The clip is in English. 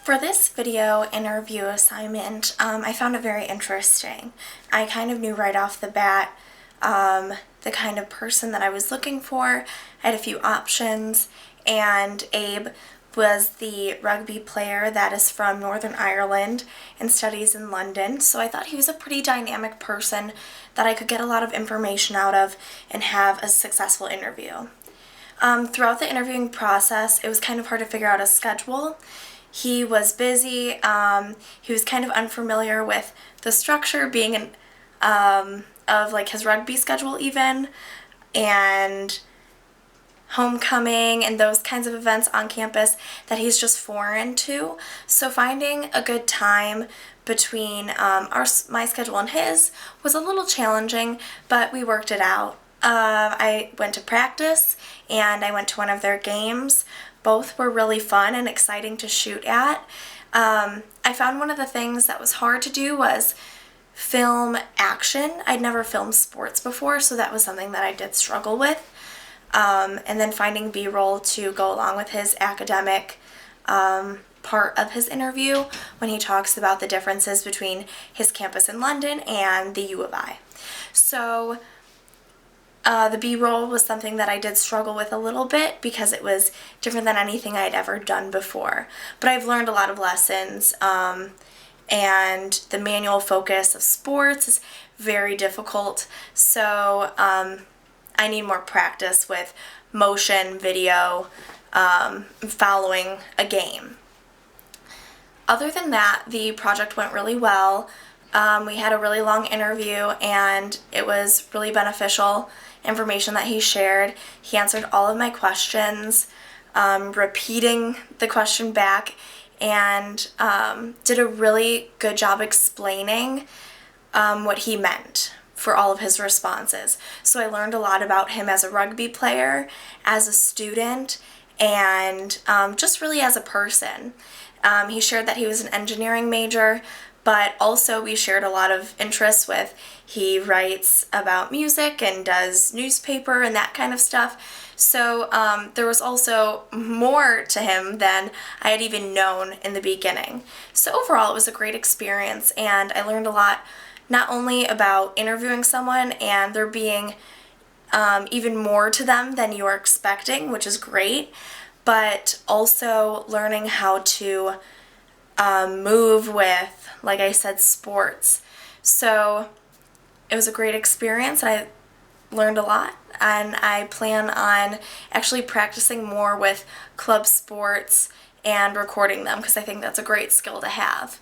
For this video interview assignment, I found it very interesting. I kind of knew right off the bat the kind of person that I was looking for. I had a few options, and Abe was the rugby player that is from Northern Ireland and studies in London, so I thought he was a pretty dynamic person that I could get a lot of information out of and have a successful interview. Throughout the interviewing process, it was kind of hard to figure out a schedule. He was busy. He was kind of unfamiliar with the structure of like his rugby schedule even, and homecoming and those kinds of events on campus that he's just foreign to. So finding a good time between my schedule and his was a little challenging, but we worked it out. I went to practice and I went to one of their games. Both were really fun and exciting to shoot at. I found one of the things that was hard to do was film action. I'd never filmed sports before, so that was something that I did struggle with. And then finding B-roll to go along with his academic part of his interview when he talks about the differences between his campus in London and the U of I. So the B-roll was something that I did struggle with a little bit because it was different than anything I'd ever done before. But I've learned a lot of lessons, and the manual focus of sports is very difficult. So I need more practice with motion, video, following a game. Other than that, the project went really well. We had a really long interview and it was really beneficial information that he shared. He answered all of my questions, repeating the question back, and did a really good job explaining what he meant for all of his responses. So I learned a lot about him as a rugby player, as a student, and just really as a person. He shared that he was an engineering major, but also we shared a lot of interests with, he writes about music and does newspaper and that kind of stuff. So there was also more to him than I had even known in the beginning. So overall it was a great experience, and I learned a lot not only about interviewing someone and there being even more to them than you are expecting, which is great, but also learning how to move with, like I said, sports. So it was a great experience. I learned a lot, and I plan on actually practicing more with club sports and recording them because I think that's a great skill to have.